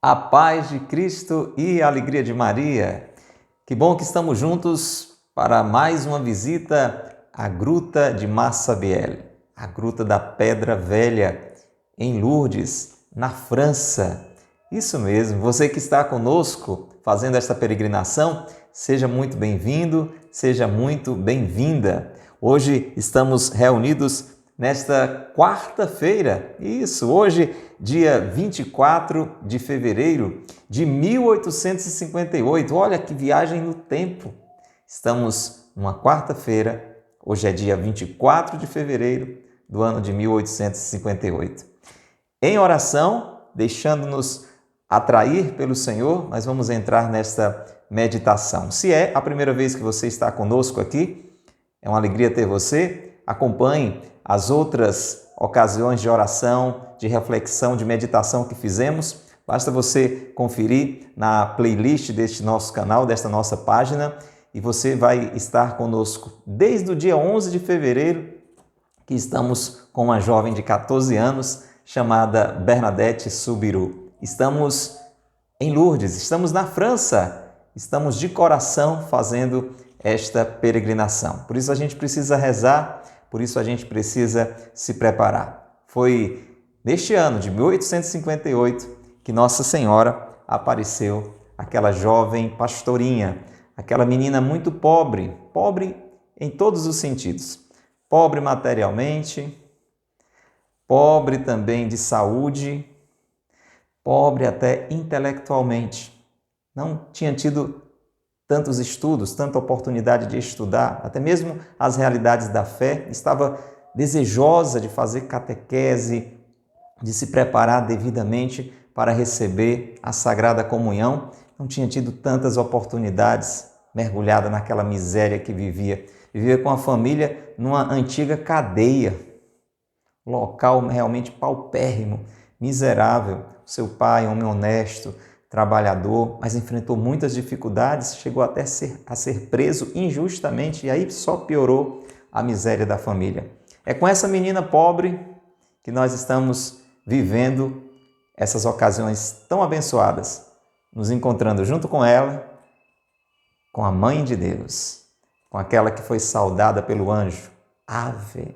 A paz de Cristo e a alegria de Maria. Que bom que estamos juntos para mais uma visita à Gruta de Massabielle, a Gruta da Pedra Velha, em Lourdes, na França. Isso mesmo, você que está conosco fazendo esta peregrinação, seja muito bem-vindo, seja muito bem-vinda. Hoje estamos reunidos nesta quarta-feira, hoje, dia 24 de fevereiro de 1858. Olha que viagem no tempo! Estamos numa quarta-feira, hoje é dia 24 de fevereiro do ano de 1858. Em oração, deixando-nos atrair pelo Senhor, nós vamos entrar nesta meditação. Se é a primeira vez que você está conosco aqui, é uma alegria ter você. Acompanhe as outras ocasiões de oração, de reflexão, de meditação que fizemos. Basta você conferir na playlist deste nosso canal, desta nossa página, e você vai estar conosco desde o dia 11 de fevereiro, que estamos com uma jovem de 14 anos chamada Bernadette Soubirous. Estamos em Lourdes, estamos na França, estamos de coração fazendo esta peregrinação. Por isso a gente precisa rezar, por isso a gente precisa se preparar. Foi neste ano de 1858 que Nossa Senhora apareceu, aquela jovem pastorinha, aquela menina muito pobre, pobre em todos os sentidos. Pobre materialmente, pobre também de saúde, pobre até intelectualmente. Não tinha tido tantos estudos, tanta oportunidade de estudar, até mesmo as realidades da fé, estava desejosa de fazer catequese, de se preparar devidamente para receber a Sagrada Comunhão, não tinha tido tantas oportunidades, mergulhada naquela miséria que vivia com a família numa antiga cadeia, local realmente paupérrimo, miserável. Seu pai, homem honesto, trabalhador, mas enfrentou muitas dificuldades, chegou até a ser preso injustamente e aí só piorou a miséria da família. É com essa menina pobre que nós estamos vivendo essas ocasiões tão abençoadas, nos encontrando junto com ela, com a Mãe de Deus, com aquela que foi saudada pelo anjo, Ave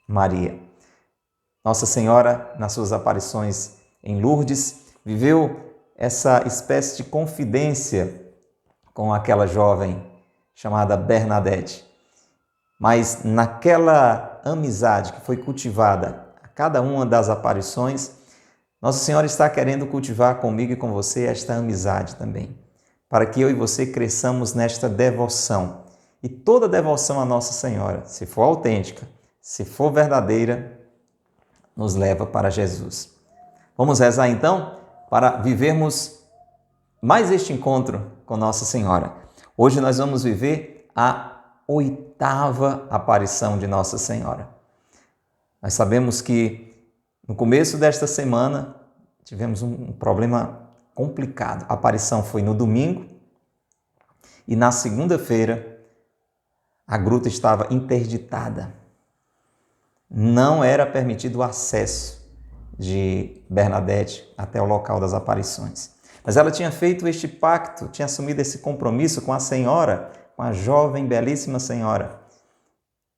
Maria. Nossa Senhora, nas suas aparições em Lourdes, viveu essa espécie de confidência com aquela jovem chamada Bernadette. Mas naquela amizade que foi cultivada a cada uma das aparições, Nossa Senhora está querendo cultivar comigo e com você esta amizade também, para que eu e você cresçamos nesta devoção. E toda devoção a Nossa Senhora, se for autêntica, se for verdadeira, nos leva para Jesus. Vamos rezar então para vivermos mais este encontro com Nossa Senhora. Hoje nós vamos viver a 8ª aparição de Nossa Senhora. Nós sabemos que no começo desta semana tivemos um problema complicado. A aparição foi no domingo e na segunda-feira a gruta estava interditada. Não era permitido o acesso de Bernadette até o local das aparições. Mas ela tinha feito este pacto, tinha assumido esse compromisso com a Senhora, com a jovem, belíssima Senhora.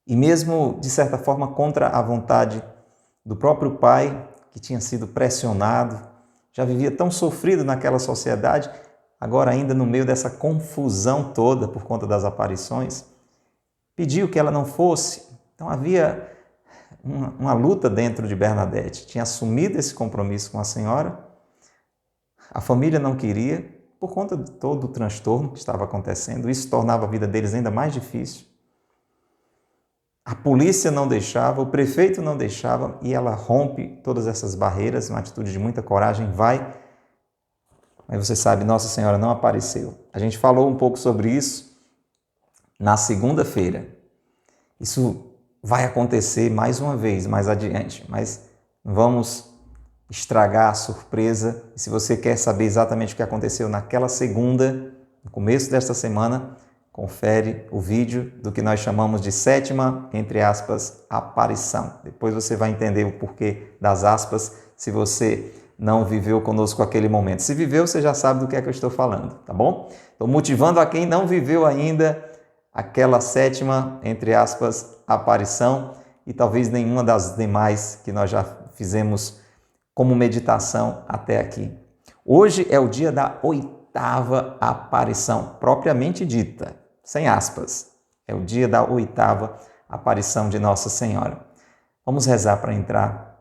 E mesmo, de certa forma, contra a vontade do próprio pai, que tinha sido pressionado, já vivia tão sofrido naquela sociedade, agora ainda no meio dessa confusão toda por conta das aparições, pediu que ela não fosse. Então havia uma luta dentro de Bernadette. Tinha assumido esse compromisso com a Senhora, a família não queria, por conta de todo o transtorno que estava acontecendo, isso tornava a vida deles ainda mais difícil. A polícia não deixava, o prefeito não deixava, e ela rompe todas essas barreiras, uma atitude de muita coragem, vai. Mas você sabe, Nossa Senhora não apareceu. A gente falou um pouco sobre isso na segunda-feira. Isso vai acontecer mais uma vez, mais adiante, mas vamos estragar a surpresa. E se você quer saber exatamente o que aconteceu naquela segunda, no começo desta semana, confere o vídeo do que nós chamamos de 7ª, entre aspas, aparição. Depois você vai entender o porquê das aspas, se você não viveu conosco aquele momento. Se viveu, você já sabe do que é que eu estou falando, tá bom? Estou motivando a quem não viveu ainda aquela sétima, entre aspas, aparição e talvez nenhuma das demais que nós já fizemos como meditação até aqui. Hoje é o dia da oitava aparição, propriamente dita, sem aspas. É o dia da oitava aparição de Nossa Senhora. Vamos rezar para entrar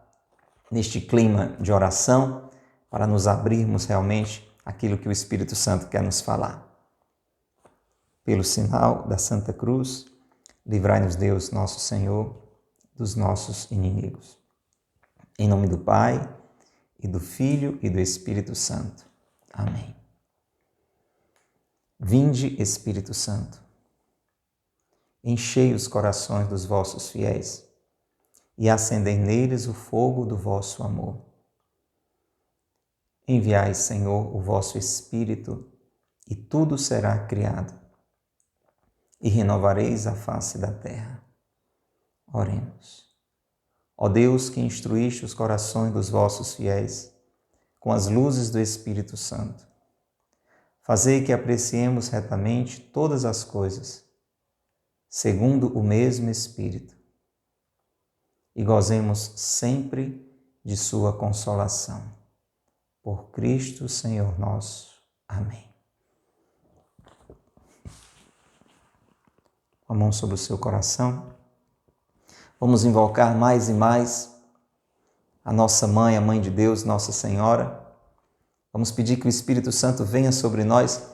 neste clima de oração, para nos abrirmos realmente àquilo que o Espírito Santo quer nos falar. Pelo sinal da Santa Cruz, livrai-nos Deus, nosso Senhor, dos nossos inimigos. Em nome do Pai, e do Filho e do Espírito Santo. Amém. Vinde, Espírito Santo, enchei os corações dos vossos fiéis e acendei neles o fogo do vosso amor. Enviai, Senhor, o vosso Espírito, e tudo será criado, e renovareis a face da terra. Oremos. Ó Deus, que instruíste os corações dos vossos fiéis com as luzes do Espírito Santo, fazei que apreciemos retamente todas as coisas, segundo o mesmo Espírito, e gozemos sempre de sua consolação. Por Cristo, Senhor nosso. Amém. Com a mão sobre o seu coração, vamos invocar mais e mais a nossa Mãe, a Mãe de Deus, Nossa Senhora. Vamos pedir que o Espírito Santo venha sobre nós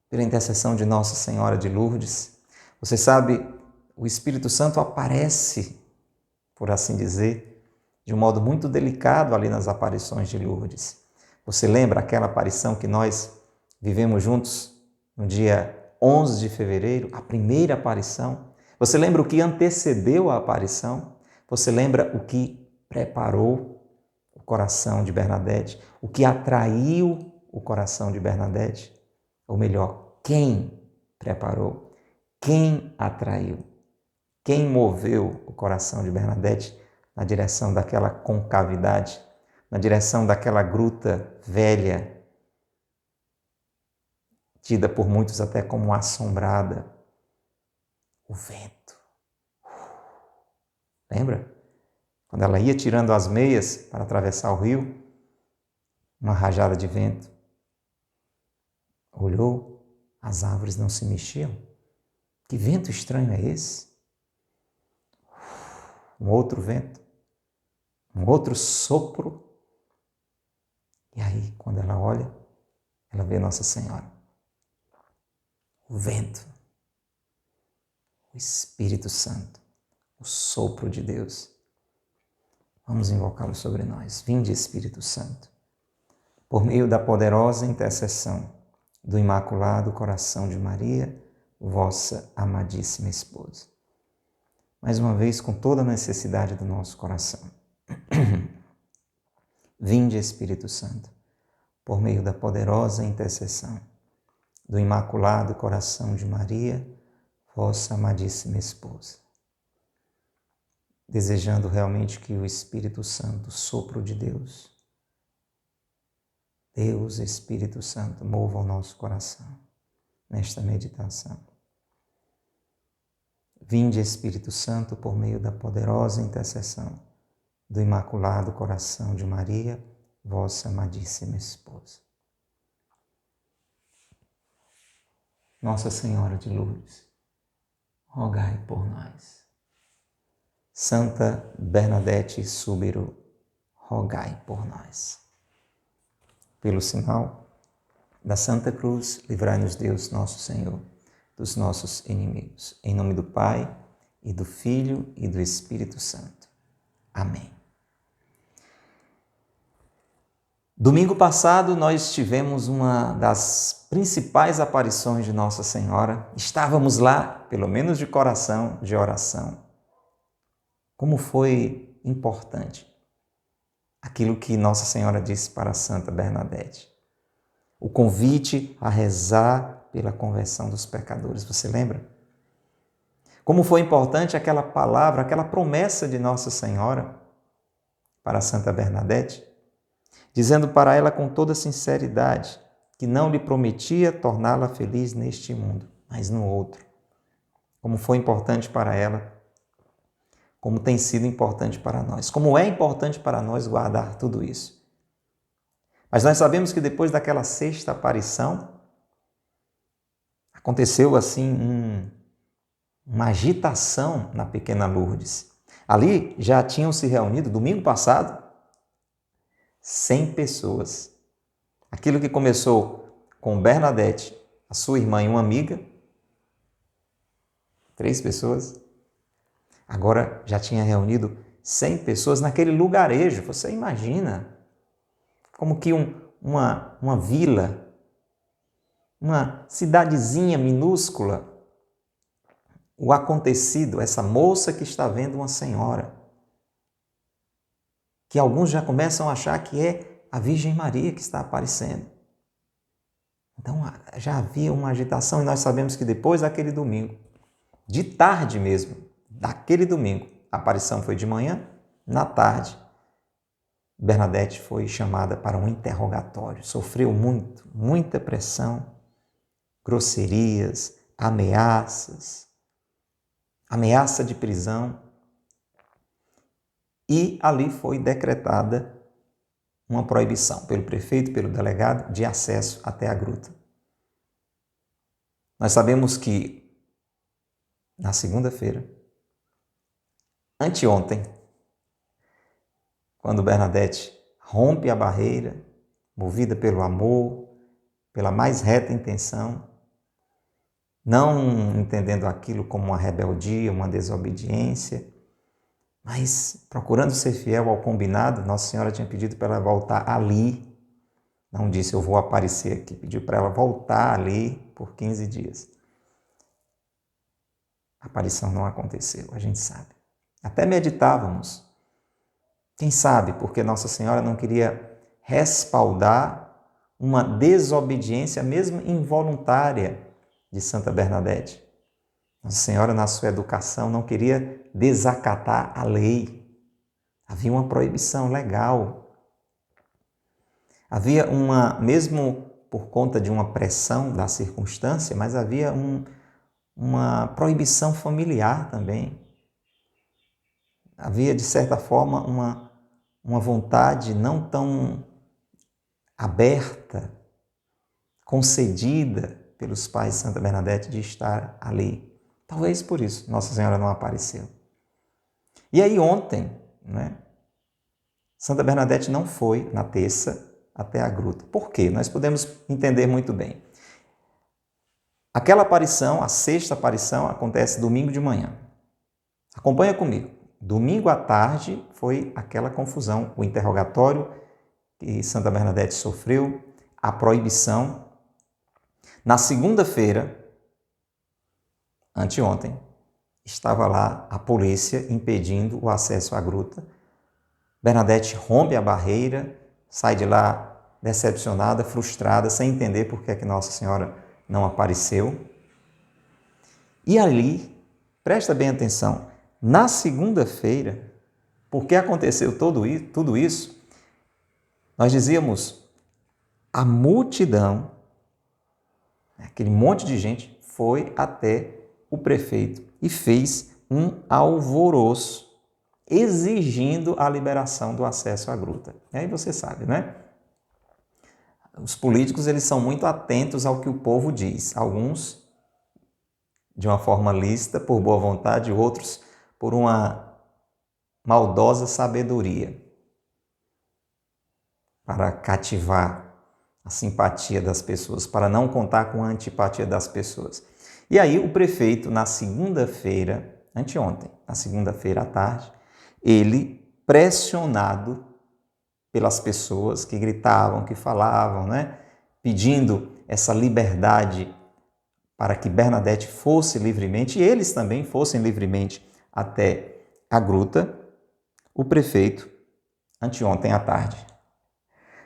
pela intercessão de Nossa Senhora de Lourdes. Você sabe, o Espírito Santo aparece, por assim dizer, de um modo muito delicado ali nas aparições de Lourdes. Você lembra aquela aparição que nós vivemos juntos no dia 11 de fevereiro, a primeira aparição? Você lembra o que antecedeu a aparição? Você lembra o que preparou o coração de Bernadette? O que atraiu o coração de Bernadette? Ou melhor, quem preparou? Quem atraiu? Quem moveu o coração de Bernadette na direção daquela concavidade, na direção daquela gruta velha, tida por muitos até como assombrada? O vento. Lembra? Quando ela ia tirando as meias para atravessar o rio, uma rajada de vento. Olhou, as árvores não se mexiam. Que vento estranho é esse? Um outro vento, um outro sopro. E aí, quando ela olha, ela vê Nossa Senhora. O vento, o Espírito Santo, o sopro de Deus. Vamos invocá-lo sobre nós. Vinde, Espírito Santo, por meio da poderosa intercessão do Imaculado Coração de Maria, vossa amadíssima esposa. Mais uma vez, com toda a necessidade do nosso coração. Vinde, Espírito Santo, por meio da poderosa intercessão do Imaculado Coração de Maria, vossa amadíssima esposa. Desejando realmente que o Espírito Santo, o sopro de Deus, Deus, Espírito Santo, mova o nosso coração nesta meditação. Vinde, Espírito Santo, por meio da poderosa intercessão do Imaculado Coração de Maria, vossa amadíssima esposa. Nossa Senhora de Lourdes, rogai por nós. Santa Bernadette Súbiro, rogai por nós. Pelo sinal da Santa Cruz, livrai-nos Deus, nosso Senhor, dos nossos inimigos. Em nome do Pai, e do Filho, e do Espírito Santo. Amém. Domingo passado, nós tivemos uma das principais aparições de Nossa Senhora. Estávamos lá, pelo menos de coração, de oração. Como foi importante aquilo que Nossa Senhora disse para a Santa Bernadette. O convite a rezar pela conversão dos pecadores. Você lembra? Como foi importante aquela palavra, aquela promessa de Nossa Senhora para a Santa Bernadette, dizendo para ela com toda sinceridade que não lhe prometia torná-la feliz neste mundo, mas no outro. Como foi importante para ela, como tem sido importante para nós, como é importante para nós guardar tudo isso. Mas nós sabemos que depois daquela sexta aparição, aconteceu assim uma agitação na pequena Lourdes. Ali já tinham se reunido, domingo passado, 100 pessoas. Aquilo que começou com Bernadette, a sua irmã e uma amiga, 3 pessoas, agora já tinha reunido 100 pessoas naquele lugarejo. Você imagina como que uma vila, uma cidadezinha minúscula, o acontecido, essa moça que está vendo uma senhora, que alguns já começam a achar que é a Virgem Maria que está aparecendo. Então já havia uma agitação e nós sabemos que depois daquele domingo, de tarde mesmo, daquele domingo, a aparição foi de manhã, na tarde, Bernadette foi chamada para um interrogatório. Sofreu muita pressão, grosserias, ameaças, ameaça de prisão. E ali foi decretada uma proibição pelo prefeito, pelo delegado, de acesso até a gruta. Nós sabemos que na segunda-feira, anteontem, quando Bernadette rompe a barreira, movida pelo amor, pela mais reta intenção, não entendendo aquilo como uma rebeldia, uma desobediência, mas procurando ser fiel ao combinado, Nossa Senhora tinha pedido para ela voltar ali. Não disse, eu vou aparecer aqui. Pediu para ela voltar ali por 15 dias. A aparição não aconteceu, a gente sabe. Até meditávamos. Quem sabe porque Nossa Senhora não queria respaldar uma desobediência, mesmo involuntária, de Santa Bernadette. Nossa Senhora, na sua educação, não queria desacatar a lei. Havia uma proibição legal. Havia mesmo por conta de uma pressão da circunstância, mas havia uma proibição familiar também. Havia, de certa forma, uma vontade não tão aberta, concedida pelos pais de Santa Bernadette de estar ali. Talvez por isso Nossa Senhora não apareceu. E aí ontem, Santa Bernadette não foi na terça até a gruta. Por quê? Nós podemos entender muito bem. Aquela aparição, a sexta aparição, acontece domingo de manhã. Acompanha comigo. Domingo à tarde foi aquela confusão, o interrogatório que Santa Bernadette sofreu, a proibição. Na segunda-feira, anteontem, estava lá a polícia impedindo o acesso à gruta. Bernadette rompe a barreira, sai de lá decepcionada, frustrada, sem entender por que Nossa Senhora não apareceu. E ali, presta bem atenção, na segunda-feira, porque aconteceu tudo isso, nós dizíamos, a multidão, aquele monte de gente, foi até o prefeito e fez um alvoroço exigindo a liberação do acesso à gruta. E aí você sabe, Os políticos, eles são muito atentos ao que o povo diz. Alguns de uma forma lícita, por boa vontade, outros por uma maldosa sabedoria, para cativar a simpatia das pessoas, para não contar com a antipatia das pessoas. E aí o prefeito, na segunda-feira, anteontem, na segunda-feira à tarde, ele, pressionado pelas pessoas que gritavam, que falavam, pedindo essa liberdade para que Bernadette fosse livremente, e eles também fossem livremente até a gruta, o prefeito, anteontem à tarde,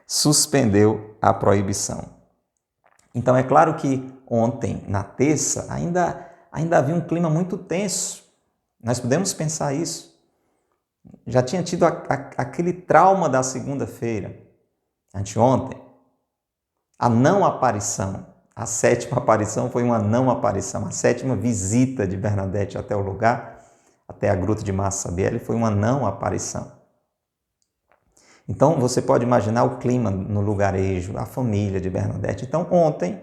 suspendeu a proibição. Então é claro que ontem, na terça, ainda havia um clima muito tenso. Nós podemos pensar isso. Já tinha tido aquele trauma da segunda-feira. anteontem, a não aparição, a sétima aparição foi uma não aparição, a sétima visita de Bernadette até o lugar, até a gruta de Massa Sabielle, foi uma não aparição. Então você pode imaginar o clima no lugarejo, a família de Bernadette. Então ontem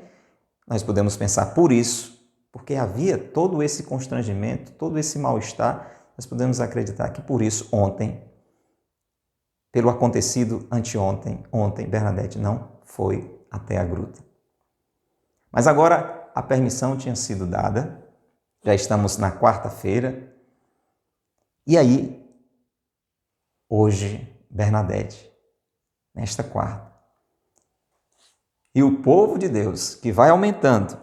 nós podemos pensar por isso, porque havia todo esse constrangimento, todo esse mal-estar, nós podemos acreditar que por isso ontem, pelo acontecido anteontem, ontem Bernadette não foi até a gruta. Mas agora a permissão tinha sido dada, já estamos na quarta-feira, e aí, hoje, Bernadette, nesta quarta, e o povo de Deus, que vai aumentando,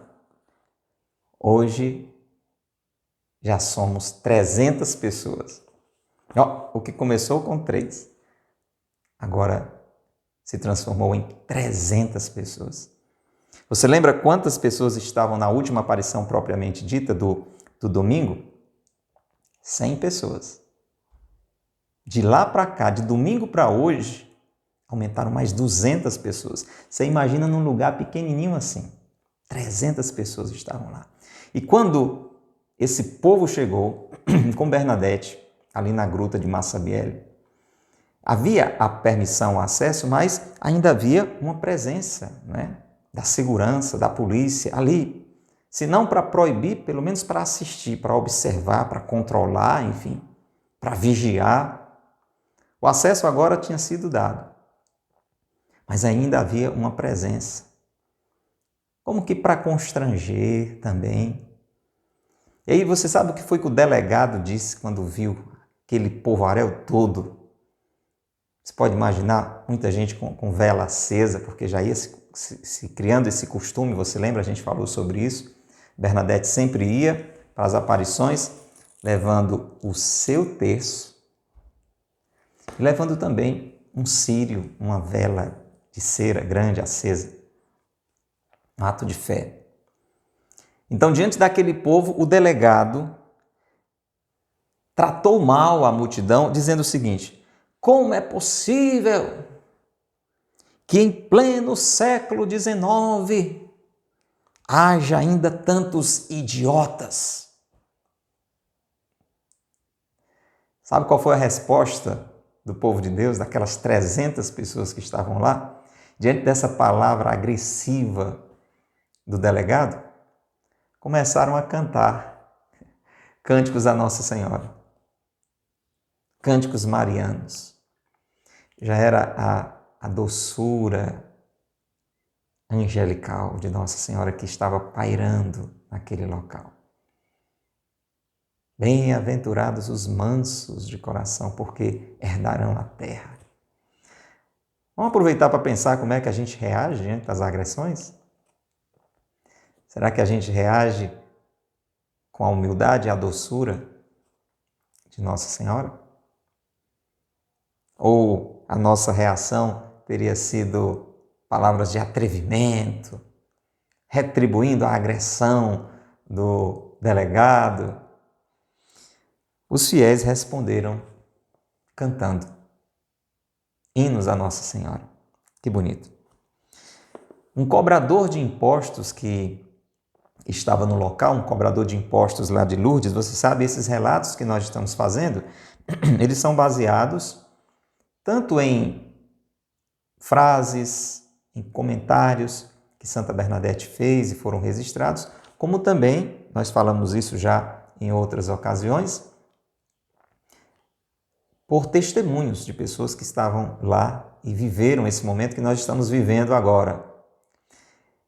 hoje já somos 300 pessoas. O que começou com 3, agora se transformou em 300 pessoas. Você lembra quantas pessoas estavam na última aparição propriamente dita do domingo? 100 pessoas. De lá para cá, de domingo para hoje, aumentaram mais 200 pessoas. Você imagina num lugar pequenininho assim, 300 pessoas estavam lá. E quando esse povo chegou com Bernadette, ali na gruta de Massa Sabielle, havia a permissão, o acesso, mas ainda havia uma presença, né, da segurança, da polícia ali. Se não para proibir, pelo menos para assistir, para observar, para controlar, enfim, para vigiar. O acesso agora tinha sido dado, mas ainda havia uma presença. Como que para constranger também. E aí você sabe o que foi que o delegado disse quando viu aquele povoaréu todo? Você pode imaginar muita gente com vela acesa, porque já ia se criando esse costume, você lembra? A gente falou sobre isso. Bernadette sempre ia para as aparições, levando o seu terço e levando também um círio, uma vela de cera grande acesa. Um ato de fé. Então, diante daquele povo, o delegado tratou mal a multidão, dizendo o seguinte: como é possível que em pleno século XIX haja ainda tantos idiotas? Sabe qual foi a resposta do povo de Deus, daquelas 300 pessoas que estavam lá, diante dessa palavra agressiva do delegado? Começaram a cantar cânticos a Nossa Senhora, cânticos marianos. Já era a doçura angelical de Nossa Senhora que estava pairando naquele local. Bem-aventurados os mansos de coração, porque herdarão a terra. Vamos aproveitar para pensar como é que a gente reage diante das agressões? Será que a gente reage com a humildade e a doçura de Nossa Senhora? Ou a nossa reação teria sido palavras de atrevimento, retribuindo a agressão do delegado? Os fiéis responderam cantando hinos a Nossa Senhora. Que bonito. Um cobrador de impostos que estava no local, um cobrador de impostos lá de Lourdes, você sabe, esses relatos que nós estamos fazendo, eles são baseados tanto em frases, em comentários que Santa Bernadette fez e foram registrados, como também, nós falamos isso já em outras ocasiões, por testemunhos de pessoas que estavam lá e viveram esse momento que nós estamos vivendo agora.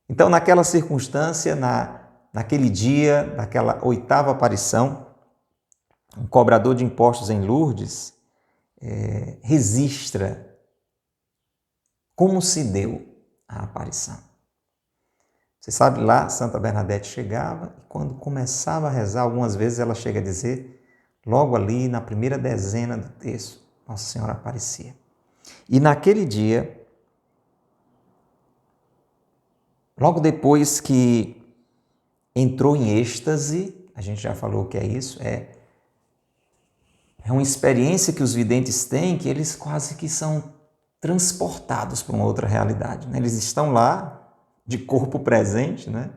Então, naquela circunstância, naquele dia, naquela 8ª aparição, um cobrador de impostos em Lourdes registra como se deu a aparição. Você sabe, lá Santa Bernadette chegava e quando começava a rezar, algumas vezes ela chega a dizer, logo ali na primeira dezena do texto, Nossa Senhora aparecia. E naquele dia, logo depois que entrou em êxtase, a gente já falou o que é isso, é uma experiência que os videntes têm, que eles quase que são transportados para uma outra realidade, né? Eles estão lá, de corpo presente, né?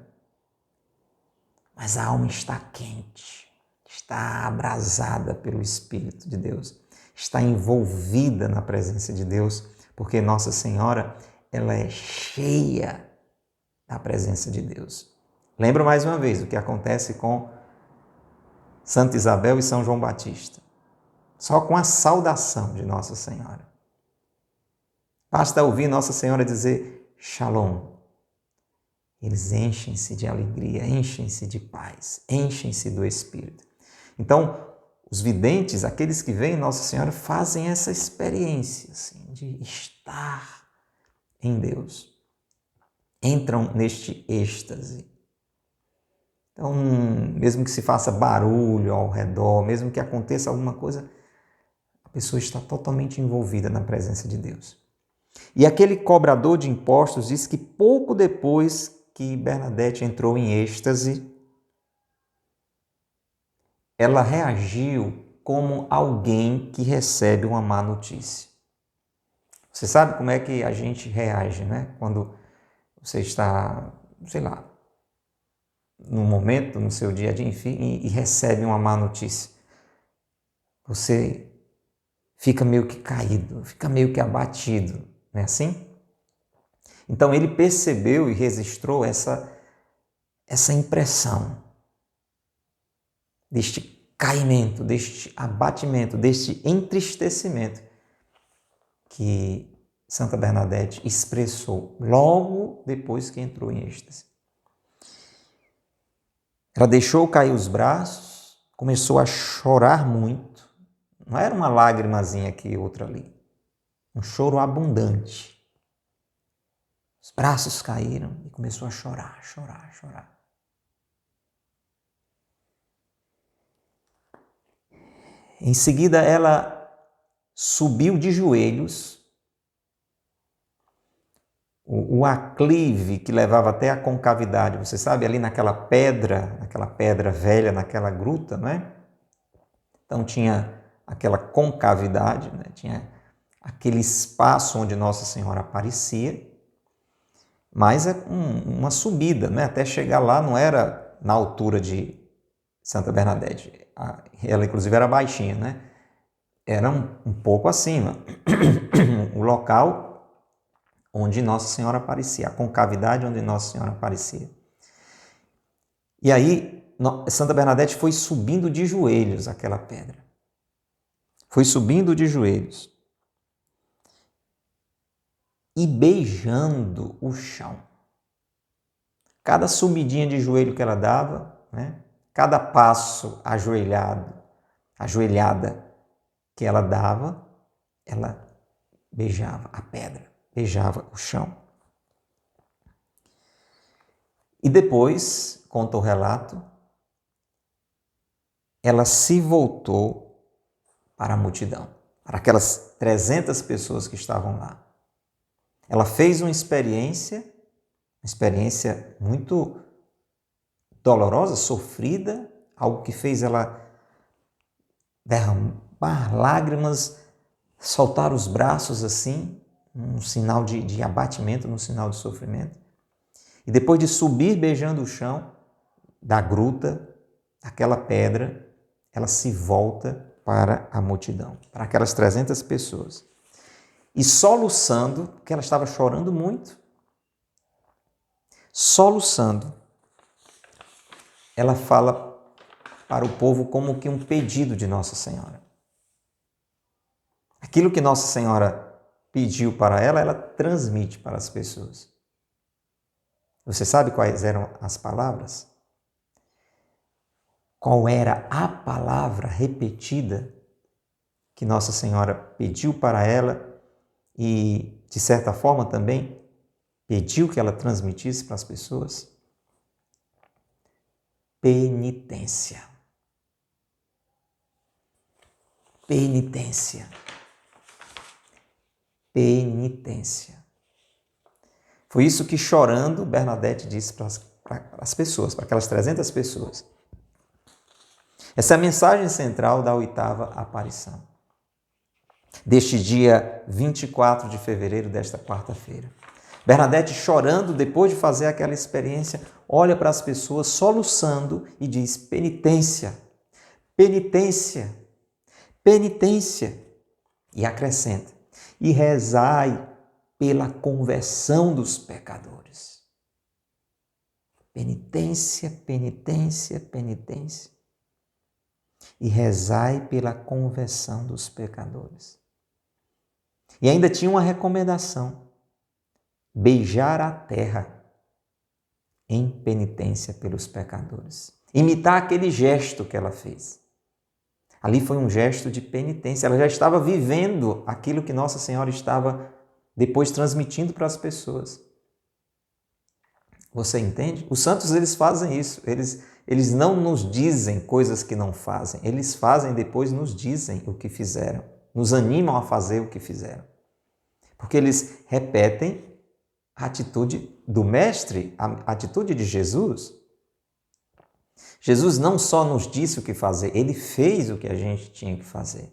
Mas a alma está quente, está abrasada pelo Espírito de Deus, está envolvida na presença de Deus, porque Nossa Senhora, ela é cheia da presença de Deus. Lembro mais uma vez o que acontece com Santa Isabel e São João Batista. Só com a saudação de Nossa Senhora. Basta ouvir Nossa Senhora dizer Shalom. Eles enchem-se de alegria, enchem-se de paz, enchem-se do Espírito. Então, os videntes, aqueles que veem Nossa Senhora, fazem essa experiência assim, de estar em Deus. Entram neste êxtase. Então, mesmo que se faça barulho ao redor, mesmo que aconteça alguma coisa, a pessoa está totalmente envolvida na presença de Deus. E aquele cobrador de impostos diz que pouco depois que Bernadette entrou em êxtase, ela reagiu como alguém que recebe uma má notícia. Você sabe como é que a gente reage, né? Quando você está, sei lá, num momento, no seu dia a dia, enfim, e recebe uma má notícia. Você fica meio que caído, fica meio que abatido, não é assim? Então ele percebeu e registrou essa impressão deste caimento, deste abatimento, deste entristecimento que Santa Bernadette expressou logo depois que entrou em êxtase. Ela deixou cair os braços, começou a chorar muito. Não era uma lágrimazinha aqui e outra ali. Um choro abundante. Os braços caíram e começou a chorar, chorar, chorar. Em seguida, ela subiu de joelhos. O aclive que levava até a concavidade, você sabe, ali naquela pedra velha, naquela gruta, não é? Então tinha aquela concavidade, né? Tinha aquele espaço onde Nossa Senhora aparecia, mas é uma subida, né? Até chegar lá não era na altura de Santa Bernadette. Ela, inclusive, era baixinha, né? Era um pouco acima. O local onde Nossa Senhora aparecia, a concavidade onde Nossa Senhora aparecia. E aí, Santa Bernadette foi subindo de joelhos aquela pedra. Foi subindo de joelhos. E beijando o chão. Cada subidinha de joelho que ela dava, né? Cada passo ajoelhada que ela dava, ela beijava a pedra, beijava o chão. E depois, conta o relato, ela se voltou para a multidão, para aquelas 300 pessoas que estavam lá. Ela fez uma experiência muito dolorosa, sofrida, algo que fez ela derramar lágrimas, soltar os braços assim, um sinal de abatimento, um sinal de sofrimento. E depois de subir beijando o chão da gruta, daquela pedra, ela se volta para a multidão, para aquelas 300 pessoas. E soluçando, porque ela estava chorando muito, soluçando, ela fala para o povo como que um pedido de Nossa Senhora. Aquilo que Nossa Senhora pediu para ela, ela transmite para as pessoas. Você sabe quais eram as palavras? Qual era a palavra repetida que Nossa Senhora pediu para ela e, de certa forma, também pediu que ela transmitisse para as pessoas? Penitência. Penitência. Penitência. Foi isso que, chorando, Bernadette disse para as pessoas, para aquelas 300 pessoas. Essa é a mensagem central da 8ª aparição. deste dia 24 de fevereiro, desta quarta-feira. Bernadette, chorando depois de fazer aquela experiência, olha para as pessoas soluçando e diz: penitência, penitência, penitência. E acrescenta: e rezai pela conversão dos pecadores. Penitência, penitência, penitência. E rezai pela conversão dos pecadores. E ainda tinha uma recomendação: beijar a terra em penitência pelos pecadores. Imitar aquele gesto que ela fez. Ali foi um gesto de penitência. Ela já estava vivendo aquilo que Nossa Senhora estava depois transmitindo para as pessoas. Você entende? Os santos, eles fazem isso. Eles não nos dizem coisas que não fazem. Eles fazem, depois nos dizem o que fizeram. Nos animam a fazer o que fizeram. Porque eles repetem a atitude do Mestre, a atitude de Jesus. Jesus não só nos disse o que fazer, ele fez o que a gente tinha que fazer.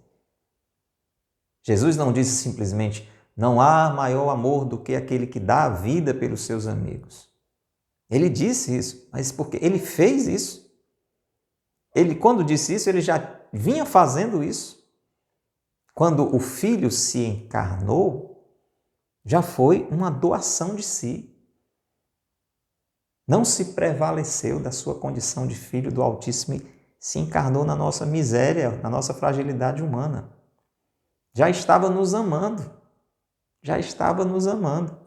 Jesus não disse simplesmente: não há maior amor do que aquele que dá a vida pelos seus amigos. Ele disse isso, mas porque ele fez isso. Ele, quando disse isso, ele já vinha fazendo isso. Quando o Filho se encarnou, já foi uma doação de si. Não se prevaleceu da sua condição de Filho do Altíssimo e se encarnou na nossa miséria, na nossa fragilidade humana. Já estava nos amando. Já estava nos amando.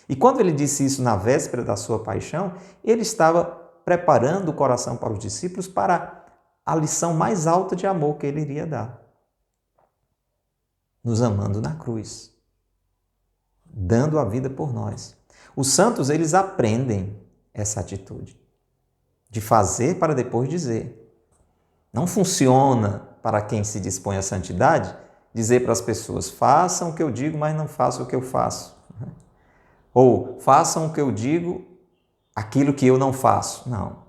E quando ele disse isso na véspera da sua paixão, ele estava preparando o coração para os discípulos para a lição mais alta de amor que ele iria dar. Nos amando na cruz. Dando a vida por nós. Os santos, eles aprendem essa atitude de fazer para depois dizer. Não funciona para quem se dispõe à santidade dizer para as pessoas: façam o que eu digo, mas não façam o que eu faço. Ou façam o que eu digo, aquilo que eu não faço. Não.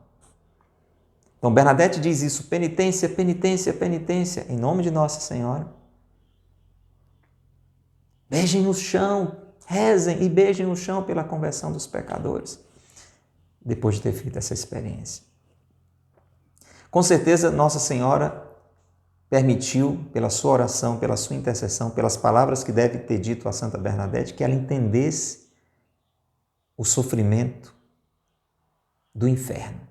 Então Bernadette diz isso: penitência, penitência, penitência, em nome de Nossa Senhora. Beijem no chão, rezem e beijem no chão pela conversão dos pecadores, depois de ter feito essa experiência. Com certeza, Nossa Senhora permitiu, pela sua oração, pela sua intercessão, pelas palavras que deve ter dito a Santa Bernadette, que ela entendesse o sofrimento do inferno,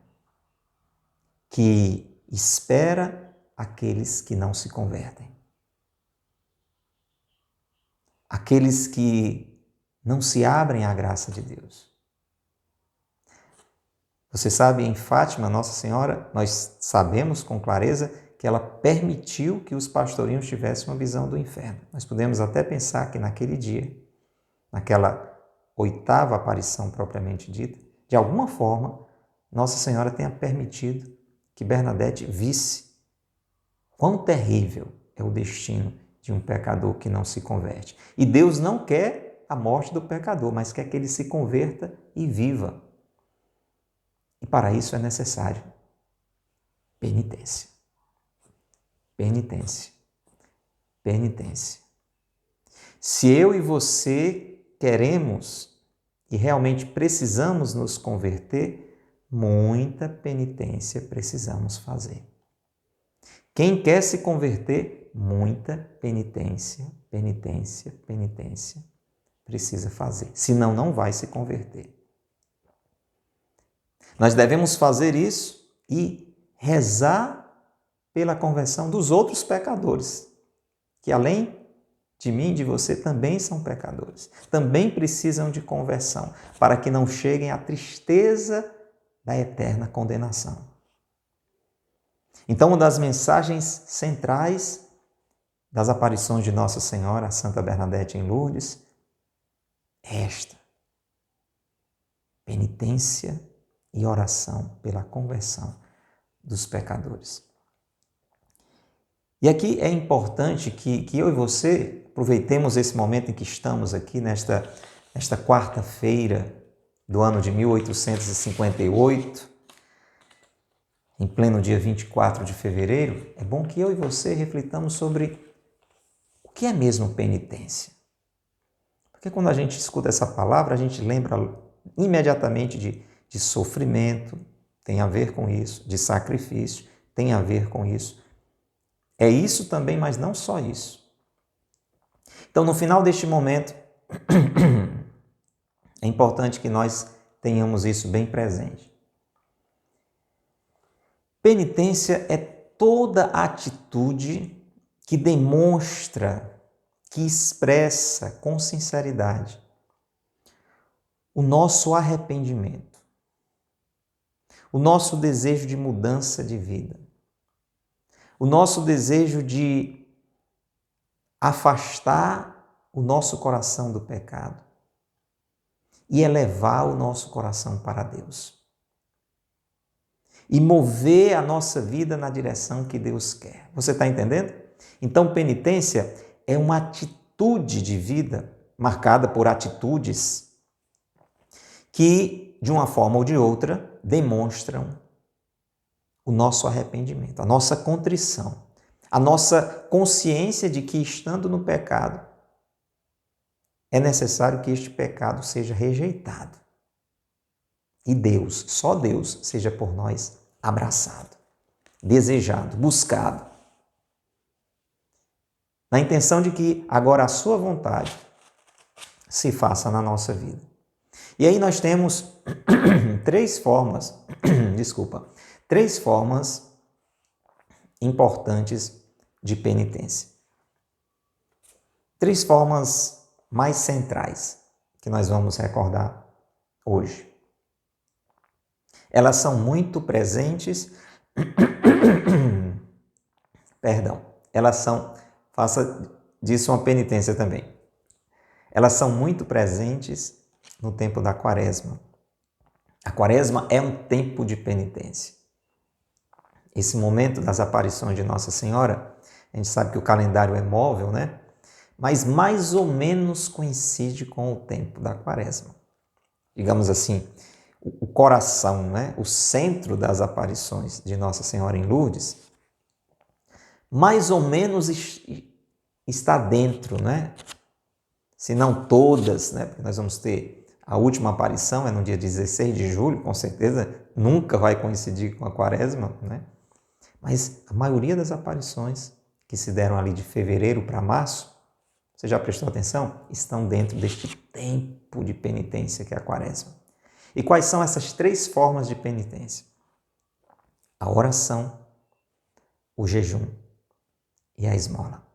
que espera aqueles que não se convertem, aqueles que não se abrem à graça de Deus. Você sabe, em Fátima, Nossa Senhora, nós sabemos com clareza que ela permitiu que os pastorinhos tivessem uma visão do inferno. Nós podemos até pensar que naquele dia, naquela 8ª aparição propriamente dita, de alguma forma, Nossa Senhora tenha permitido que Bernadette visse quão terrível é o destino de um pecador que não se converte. E Deus não quer a morte do pecador, mas quer que ele se converta e viva. E para isso é necessário penitência. Penitência. Penitência. Se eu e você queremos e realmente precisamos nos converter, muita penitência precisamos fazer. Quem quer se converter, muita penitência, penitência, penitência precisa fazer. Senão, não vai se converter. Nós devemos fazer isso e rezar pela conversão dos outros pecadores, que além de mim e de você também são pecadores, também precisam de conversão, para que não cheguem à tristeza da eterna condenação. Então, uma das mensagens centrais das aparições de Nossa Senhora, a Santa Bernadette em Lourdes, é esta: penitência e oração pela conversão dos pecadores. E aqui é importante que eu e você aproveitemos esse momento em que estamos aqui, nesta quarta-feira do ano de 1858, em pleno dia 24 de fevereiro. É bom que eu e você reflitamos sobre o O que é mesmo penitência? Porque quando a gente escuta essa palavra, a gente lembra imediatamente de sofrimento, tem a ver com isso, de sacrifício, tem a ver com isso. É isso também, mas não só isso. Então, no final deste momento, é importante que nós tenhamos isso bem presente. Penitência é toda atitude que demonstra, que expressa com sinceridade o nosso arrependimento, o nosso desejo de mudança de vida, o nosso desejo de afastar o nosso coração do pecado e elevar o nosso coração para Deus. E mover a nossa vida na direção que Deus quer. Você está entendendo? Então, penitência é uma atitude de vida marcada por atitudes que, de uma forma ou de outra, demonstram o nosso arrependimento, a nossa contrição, a nossa consciência de que, estando no pecado, é necessário que este pecado seja rejeitado. E Deus, só Deus, seja por nós abraçado, desejado, buscado. Na intenção de que agora a sua vontade se faça na nossa vida. E aí nós temos três formas importantes de penitência. Três formas mais centrais que nós vamos recordar hoje. Elas são muito presentes, faça disso uma penitência também. Elas são muito presentes no tempo da Quaresma. A Quaresma é um tempo de penitência. Esse momento das aparições de Nossa Senhora, a gente sabe que o calendário é móvel, né? Mas mais ou menos coincide com o tempo da Quaresma. Digamos assim, o coração, né? O centro das aparições de Nossa Senhora em Lourdes, mais ou menos está dentro, né? Se não todas, né? Porque nós vamos ter a última aparição, é no dia 16 de julho, com certeza nunca vai coincidir com a Quaresma, né? Mas a maioria das aparições que se deram ali de fevereiro para março, você já prestou atenção? Estão dentro deste tempo de penitência que é a Quaresma. E quais são essas três formas de penitência? A oração, o jejum e a esmola.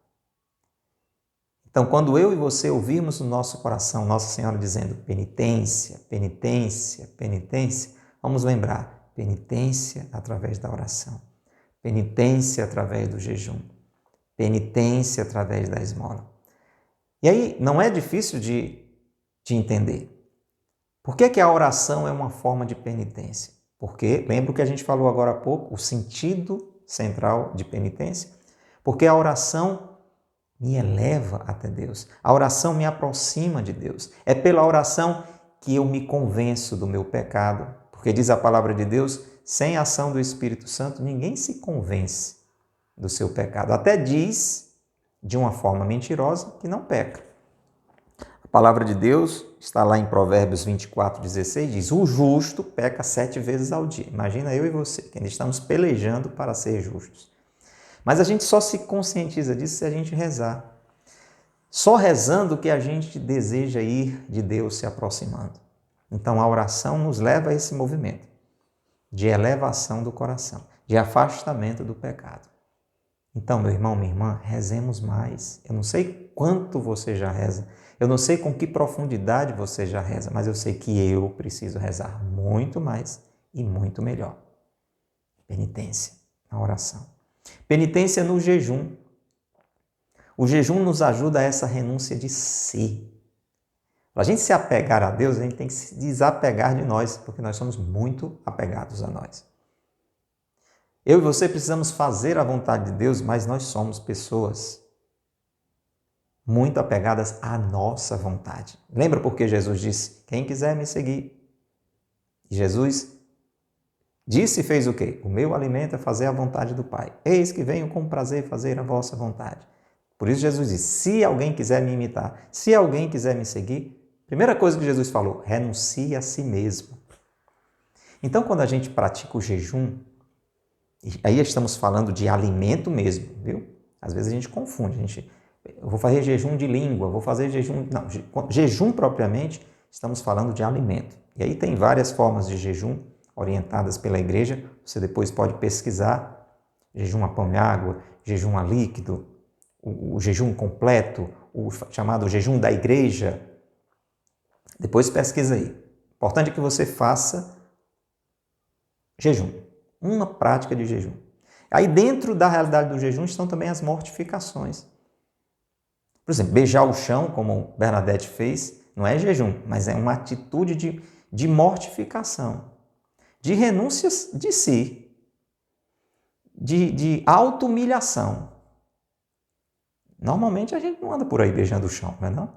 Então, quando eu e você ouvirmos no nosso coração Nossa Senhora dizendo penitência, penitência, penitência, vamos lembrar, penitência através da oração, penitência através do jejum, penitência através da esmola. E aí, não é difícil de entender. Por que a oração é uma forma de penitência? Porque, lembra o que a gente falou agora há pouco, o sentido central de penitência? Porque a oração me eleva até Deus. A oração me aproxima de Deus. É pela oração que eu me convenço do meu pecado. Porque diz a palavra de Deus, sem a ação do Espírito Santo, ninguém se convence do seu pecado. Até diz, de uma forma mentirosa, que não peca. A palavra de Deus está lá em Provérbios 24:16, diz, o justo peca 7 vezes ao dia. Imagina eu e você, que ainda estamos pelejando para ser justos. Mas a gente só se conscientiza disso se a gente rezar. Só rezando que a gente deseja ir de Deus se aproximando. Então a oração nos leva a esse movimento de elevação do coração, de afastamento do pecado. Então, meu irmão, minha irmã, rezemos mais. Eu não sei quanto você já reza, eu não sei com que profundidade você já reza, mas eu sei que eu preciso rezar muito mais e muito melhor. Penitência na oração. Penitência no jejum. O jejum nos ajuda a essa renúncia de si. Para a gente se apegar a Deus, a gente tem que se desapegar de nós, porque nós somos muito apegados a nós. Eu e você precisamos fazer a vontade de Deus, mas nós somos pessoas muito apegadas à nossa vontade. Lembra porque Jesus disse, quem quiser me seguir? E Jesus disse e fez o quê? O meu alimento é fazer a vontade do Pai. Eis que venho com prazer fazer a vossa vontade. Por isso Jesus disse, se alguém quiser me imitar, se alguém quiser me seguir, primeira coisa que Jesus falou, renuncie a si mesmo. Então, quando a gente pratica o jejum, aí estamos falando de alimento mesmo, viu? Às vezes a gente confunde, eu vou fazer jejum de língua, vou fazer jejum... Não, jejum propriamente, estamos falando de alimento. E aí tem várias formas de jejum orientadas pela igreja, você depois pode pesquisar, jejum a pão e água, jejum a líquido, o jejum completo, o chamado jejum da igreja. Depois pesquisa aí. Importante é que você faça jejum, uma prática de jejum. Aí dentro da realidade do jejum estão também as mortificações. Por exemplo, beijar o chão, como Bernadette fez, não é jejum, mas é uma atitude de mortificação, de renúncias de si, de auto-humilhação. Normalmente a gente não anda por aí beijando o chão, não é não?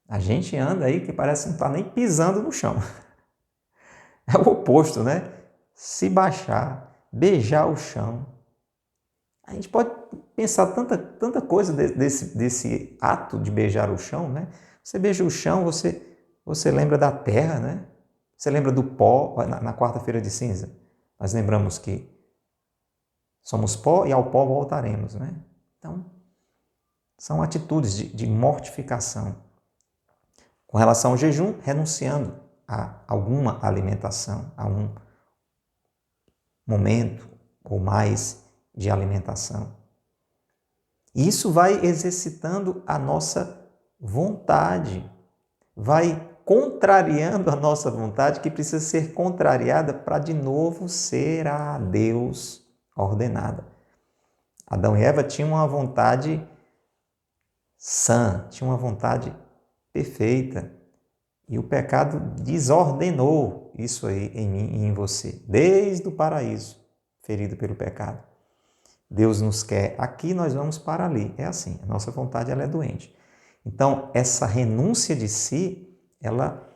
A gente anda aí que parece que não está nem pisando no chão. É o oposto, né? Se baixar, beijar o chão. A gente pode pensar tanta coisa desse ato de beijar o chão, né? Você beija o chão, você lembra da terra, né? Você lembra do pó na quarta-feira de cinza. Nós lembramos que somos pó e ao pó voltaremos, né? Então, são atitudes de mortificação. Com relação ao jejum, renunciando a alguma alimentação, a um momento ou mais de alimentação. E isso vai exercitando a nossa vontade, vai contrariando a nossa vontade, que precisa ser contrariada para de novo ser a Deus ordenada. Adão e Eva tinham uma vontade sã, tinham uma vontade perfeita. E o pecado desordenou isso aí em mim e em você, desde o paraíso, ferido pelo pecado. Deus nos quer aqui, nós vamos para ali. É assim, a nossa vontade ela é doente. Então, essa renúncia de si, ela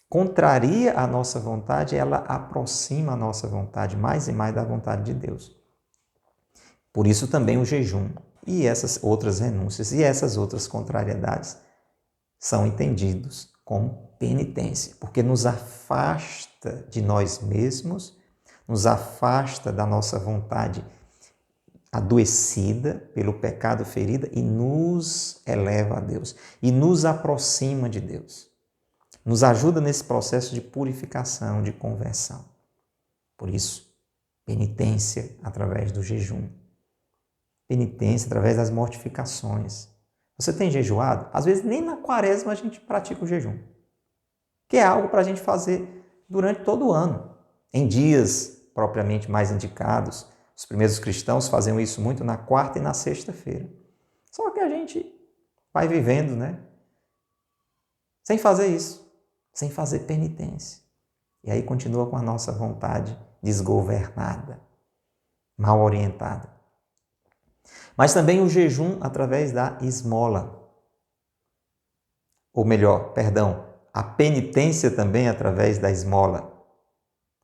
contraria a nossa vontade, ela aproxima a nossa vontade mais e mais da vontade de Deus. Por isso também o jejum e essas outras renúncias e essas outras contrariedades são entendidos como penitência, porque nos afasta de nós mesmos, nos afasta da nossa vontade adoecida pelo pecado ferida e nos eleva a Deus e nos aproxima de Deus. Nos ajuda nesse processo de purificação, de conversão. Por isso, penitência através do jejum. Penitência através das mortificações. Você tem jejuado? Às vezes nem na quaresma a gente pratica o jejum, que é algo para a gente fazer durante todo o ano, em dias propriamente mais indicados. Os primeiros cristãos faziam isso muito na quarta e na sexta-feira. Só que a gente vai vivendo, né? Sem fazer isso, sem fazer penitência. E aí continua com a nossa vontade desgovernada, mal orientada. Mas também o jejum através da esmola. Ou melhor, a penitência também através da esmola.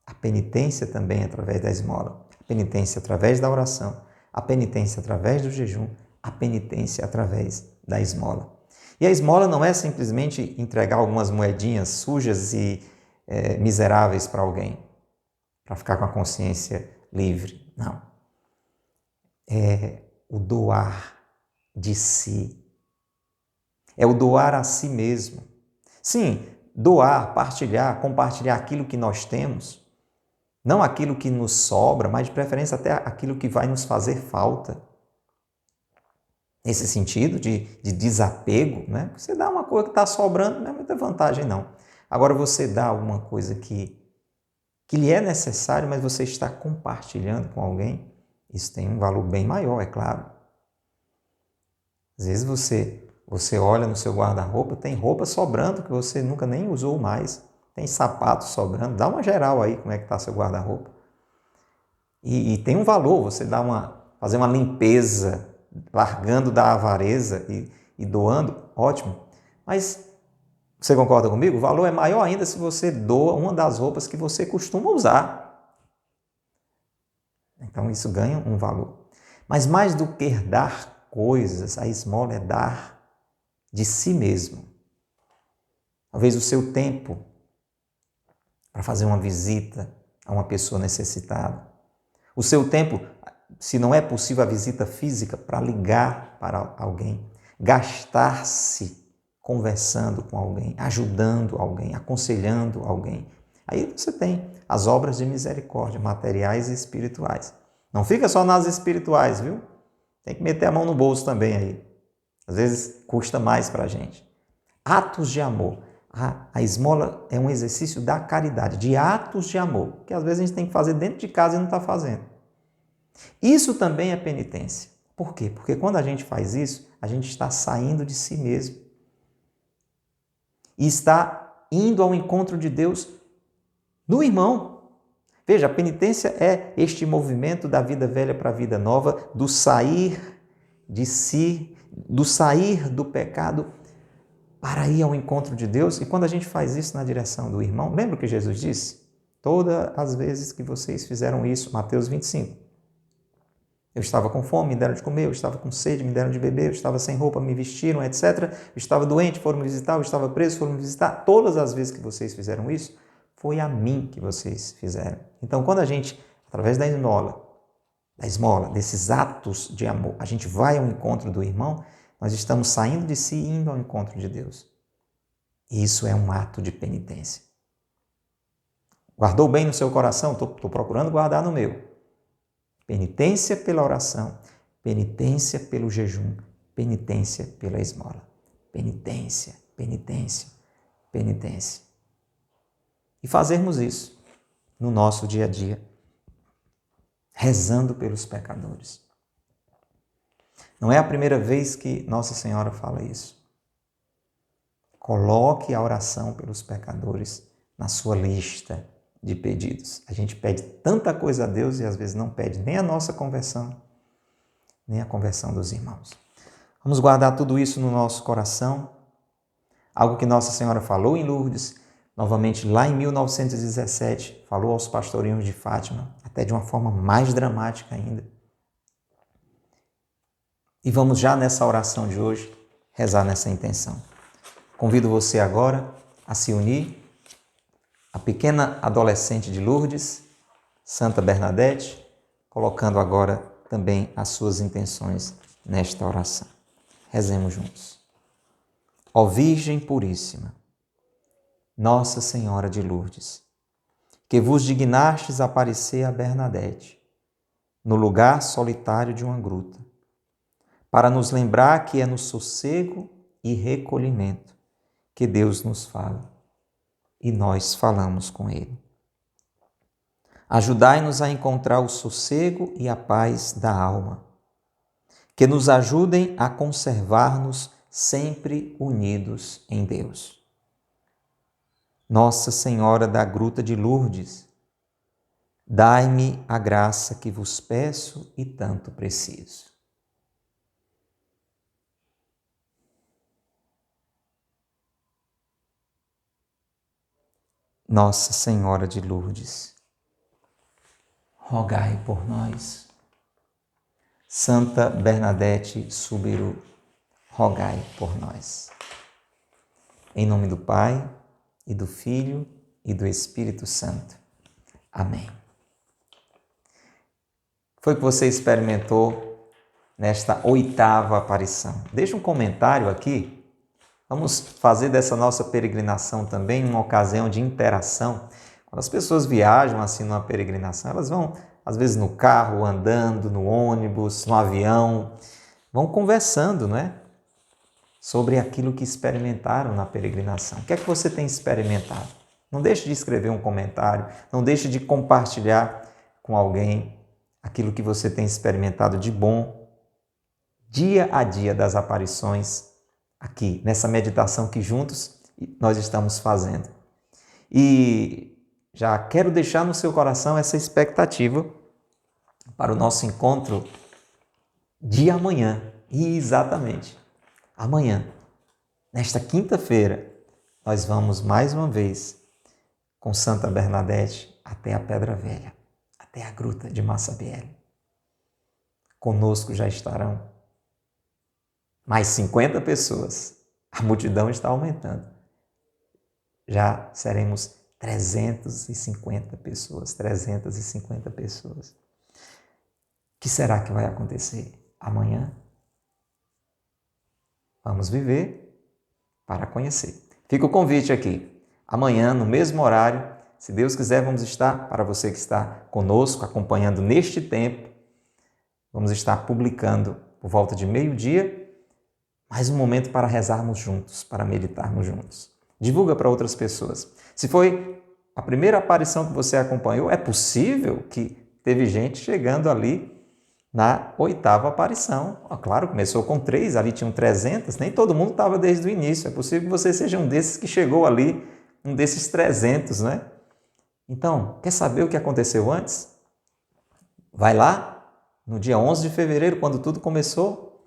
A penitência também através da esmola. A penitência através da oração. A penitência através do jejum. A penitência através da esmola. E a esmola não é simplesmente entregar algumas moedinhas sujas e miseráveis para alguém, para ficar com a consciência livre. Não. É o doar de si. É o doar a si mesmo. Sim, doar, partilhar, compartilhar aquilo que nós temos, não aquilo que nos sobra, mas de preferência até aquilo que vai nos fazer falta. Nesse sentido de desapego, né? Você dá uma coisa que está sobrando, não é muita vantagem não. Agora você dá alguma coisa que lhe é necessário, mas você está compartilhando com alguém, isso tem um valor bem maior, é claro. Às vezes você olha no seu guarda-roupa, tem roupa sobrando que você nunca nem usou mais, tem sapato sobrando, dá uma geral aí como é que está seu guarda-roupa. E tem um valor, você fazer uma limpeza, largando da avareza e doando, ótimo. Mas você concorda comigo? O valor é maior ainda se você doa uma das roupas que você costuma usar. Então isso ganha um valor. Mas mais do que dar coisas, a esmola é dar de si mesmo. Talvez o seu tempo para fazer uma visita a uma pessoa necessitada. O seu tempo, se não é possível a visita física, para ligar para alguém. Gastar-se conversando com alguém, ajudando alguém, aconselhando alguém. Aí você tem as obras de misericórdia, materiais e espirituais. Não fica só nas espirituais, viu? Tem que meter a mão no bolso também aí. Às vezes custa mais para a gente. Atos de amor. A esmola é um exercício da caridade, de atos de amor, que às vezes a gente tem que fazer dentro de casa e não está fazendo. Isso também é penitência. Por quê? Porque quando a gente faz isso, a gente está saindo de si mesmo. E está indo ao encontro de Deus no irmão. Veja, a penitência é este movimento da vida velha para a vida nova, do sair de si, do sair do pecado para ir ao encontro de Deus. E quando a gente faz isso na direção do irmão, lembra o que Jesus disse? Todas as vezes que vocês fizeram isso, Mateus 25. Eu estava com fome, me deram de comer, eu estava com sede, me deram de beber, eu estava sem roupa, me vestiram, etc. Eu estava doente, foram me visitar, eu estava preso, foram me visitar. Todas as vezes que vocês fizeram isso, foi a mim que vocês fizeram. Então, quando a gente, através da esmola, desses atos de amor, a gente vai ao encontro do irmão, nós estamos saindo de si e indo ao encontro de Deus. E isso é um ato de penitência. Guardou bem no seu coração? Estou procurando guardar no meu. Penitência pela oração, penitência pelo jejum, penitência pela esmola. Penitência, penitência, penitência. E fazermos isso no nosso dia a dia, rezando pelos pecadores. Não é a primeira vez que Nossa Senhora fala isso. Coloque a oração pelos pecadores na sua lista de pedidos. A gente pede tanta coisa a Deus e às vezes não pede nem a nossa conversão, nem a conversão dos irmãos. Vamos guardar tudo isso no nosso coração. Algo que Nossa Senhora falou em Lourdes, novamente lá em 1917, falou aos pastorinhos de Fátima, até de uma forma mais dramática ainda. E vamos já nessa oração de hoje rezar nessa intenção. Convido você agora a se unir à pequena adolescente de Lourdes, Santa Bernadette, colocando agora também as suas intenções nesta oração. Rezemos juntos. Ó Virgem Puríssima, Nossa Senhora de Lourdes, que vos dignastes aparecer a Bernadette, no lugar solitário de uma gruta, para nos lembrar que é no sossego e recolhimento que Deus nos fala e nós falamos com Ele. Ajudai-nos a encontrar o sossego e a paz da alma, que nos ajudem a conservar-nos sempre unidos em Deus. Nossa Senhora da Gruta de Lourdes, dai-me a graça que vos peço e tanto preciso. Nossa Senhora de Lourdes, rogai por nós. Santa Bernadette Soubirous, rogai por nós. Em nome do Pai, e do Filho, e do Espírito Santo. Amém. Foi o que você experimentou nesta 8ª aparição? Deixa um comentário aqui. Vamos fazer dessa nossa peregrinação também uma ocasião de interação. Quando as pessoas viajam assim numa peregrinação, elas vão às vezes no carro, andando, no ônibus, no avião, vão conversando, não é? Sobre aquilo que experimentaram na peregrinação. O que é que você tem experimentado? Não deixe de escrever um comentário, não deixe de compartilhar com alguém aquilo que você tem experimentado de bom, dia a dia das aparições, aqui, nessa meditação que juntos nós estamos fazendo. E já quero deixar no seu coração essa expectativa para o nosso encontro de amanhã. E exatamente, amanhã, nesta quinta-feira, nós vamos mais uma vez com Santa Bernadette até a Pedra Velha, até a Gruta de Massabielle. Conosco já estarão mais 50 pessoas. A multidão está aumentando. Já seremos 350 pessoas. 350 pessoas. O que será que vai acontecer amanhã? Vamos viver para conhecer. Fica o convite aqui. Amanhã, no mesmo horário, se Deus quiser, vamos estar, para você que está conosco, acompanhando neste tempo, vamos estar publicando por volta de meio-dia, mais um momento para rezarmos juntos, para meditarmos juntos. Divulga para outras pessoas. Se foi a primeira aparição que você acompanhou, é possível que teve gente chegando ali na 8ª aparição. Claro, começou com 3, ali tinham 300, nem todo mundo estava desde o início. É possível que você seja um desses que chegou ali, um desses 300, né? Então, quer saber o que aconteceu antes? Vai lá, no dia 11 de fevereiro, quando tudo começou,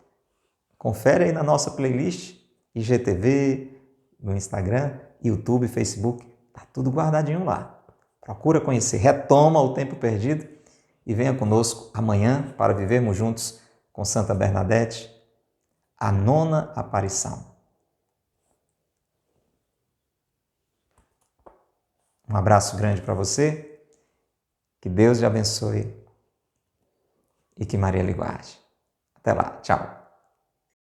confere aí na nossa playlist, IGTV, no Instagram, YouTube, Facebook, tá tudo guardadinho lá. Procura conhecer, retoma o tempo perdido e venha conosco amanhã para vivermos juntos com Santa Bernadette a 9ª aparição. Um abraço grande para você, que Deus te abençoe e que Maria lhe guarde. Até lá, tchau.